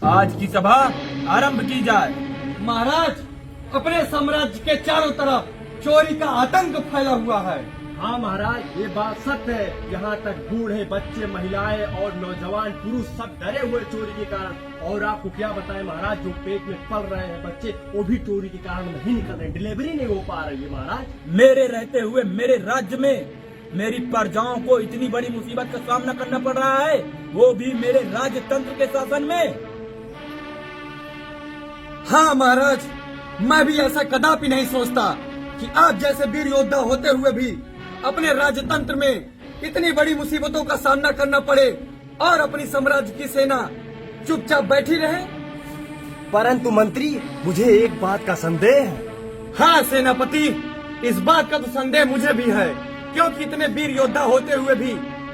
आज की सभा आरंभ की जाए। महाराज, अपने साम्राज्य के चारों तरफ चोरी का आतंक फैला हुआ है। हाँ महाराज, ये बात सत्य है। यहाँ तक बूढ़े, बच्चे, महिलाएं और नौजवान पुरुष सब डरे हुए चोरी के कारण। और आपको क्या बताएं महाराज, जो पेट में पल रहे हैं बच्चे, वो भी चोरी के कारण नहीं निकल रहे, डिलीवरी नहीं हो पा रही है महाराज। मेरे रहते हुए मेरे राज्य में मेरी प्रजाओं को इतनी बड़ी मुसीबत का सामना करना पड़ रहा है, वो भी मेरे राजतंत्र के शासन में। हाँ महाराज, मैं भी ऐसा कदापि नहीं सोचता कि आप जैसे वीर योद्धा होते हुए भी अपने राजतंत्र में इतनी बड़ी मुसीबतों का सामना करना पड़े और अपनी साम्राज्य की सेना चुपचाप बैठी रहे। परंतु मंत्री, मुझे एक बात का संदेह है। हाँ सेनापति, इस बात का तो संदेह मुझे भी है, क्योंकि इतने वीर योद्धा होते हुए भी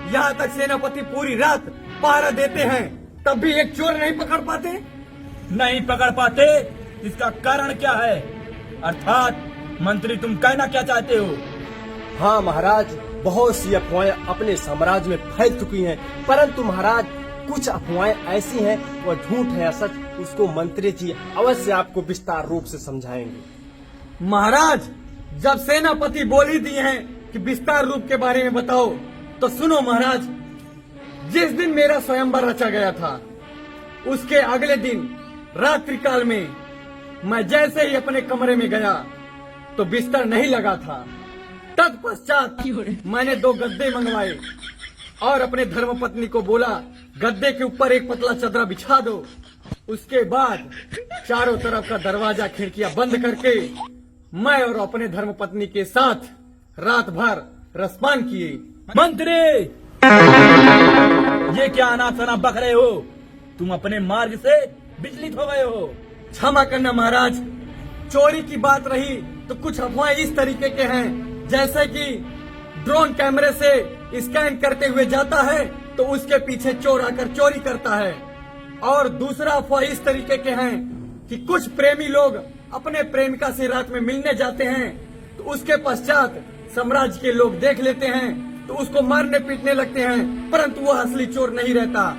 यहाँ तक सेनापति पूरी रात पहरा देते हैं, तब भी एक चोर नहीं पकड़ पाते। नहीं पकड़ पाते, इसका कारण क्या है? अर्थात मंत्री, तुम कहना क्या चाहते हो? हाँ महाराज, बहुत सी अफवाहें अपने साम्राज्य में फैल चुकी हैं, परंतु महाराज कुछ अफवाहें ऐसी हैं वह झूठ है या सच, उसको मंत्री जी अवश्य आपको विस्तार रूप से समझाएंगे। महाराज, जब सेनापति बोल ही दिए हैं कि विस्तार रूप के बारे में बताओ, तो सुनो महाराज। जिस दिन मेरा स्वयंवर रचा गया था, उसके अगले दिन रात्रि काल में मैं जैसे ही अपने कमरे में गया तो बिस्तर नहीं लगा था। तत्पश्चात मैंने 2 गद्दे मंगवाए और अपने धर्मपत्नी को बोला, गद्दे के ऊपर एक पतला चदरा बिछा दो। उसके बाद चारों तरफ का दरवाजा, खिड़कियां बंद करके मैं और अपने धर्मपत्नी के साथ रात भर रसपान किए। मंत्री, ये क्या अनाप शनाप बक रहे हो? तुम अपने मार्ग से विचलित हो गए हो। क्षमा करना महाराज, चोरी की बात रही तो कुछ अफवाहें इस तरीके के हैं, जैसे कि ड्रोन कैमरे से स्कैन करते हुए जाता है तो उसके पीछे चोर आकर चोरी करता है। और दूसरा अफवाह इस तरीके के हैं कि कुछ प्रेमी लोग अपने प्रेमिका से रात में मिलने जाते हैं, तो उसके पश्चात साम्राज्य के लोग देख लेते हैं तो उसको मारने पीटने लगते हैं, परंतु वह असली चोर नहीं रहता।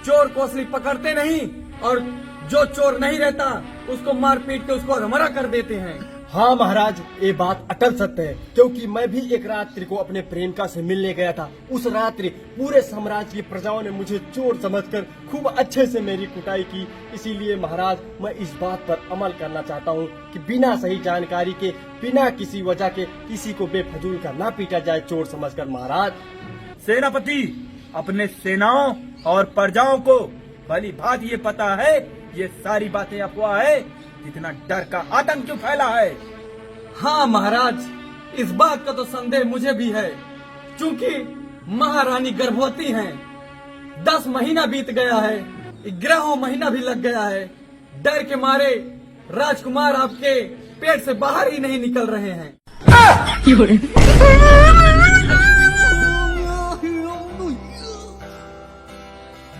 चोर को असली पकड़ते नहीं और जो चोर नहीं रहता उसको मार पीट के उसको अधमरा कर देते हैं। हाँ महाराज, ये बात अटल सत्य है, क्योंकि मैं भी एक रात्रि को अपने प्रेमिका से मिलने गया था। उस रात्रि पूरे साम्राज्य की प्रजाओं ने मुझे चोर समझकर खूब अच्छे से मेरी कुटाई की। इसीलिए महाराज, मैं इस बात पर अमल करना चाहता हूँ कि बिना सही जानकारी के, बिना किसी वजह के किसी को बेफजूल का ना पीटा जाए चोर समझकर। महाराज, सेनापति, अपने सेनाओं और प्रजाओं को भली भांति ये पता है ये सारी बातें अफवाह है, इतना डर का आतंक क्यों फैला है? हाँ महाराज, इस बात का तो संदेह मुझे भी है, क्योंकि महारानी गर्भवती हैं। 10 महीना बीत गया है, 11वां महीना भी लग गया है। डर के मारे राजकुमार आपके पेट से बाहर ही नहीं निकल रहे हैं।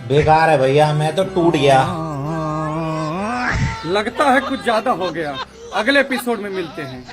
बेकार है भैया, मैं तो टूट गया। लगता है कुछ ज्यादा हो गया। अगले एपिसोड में मिलते हैं।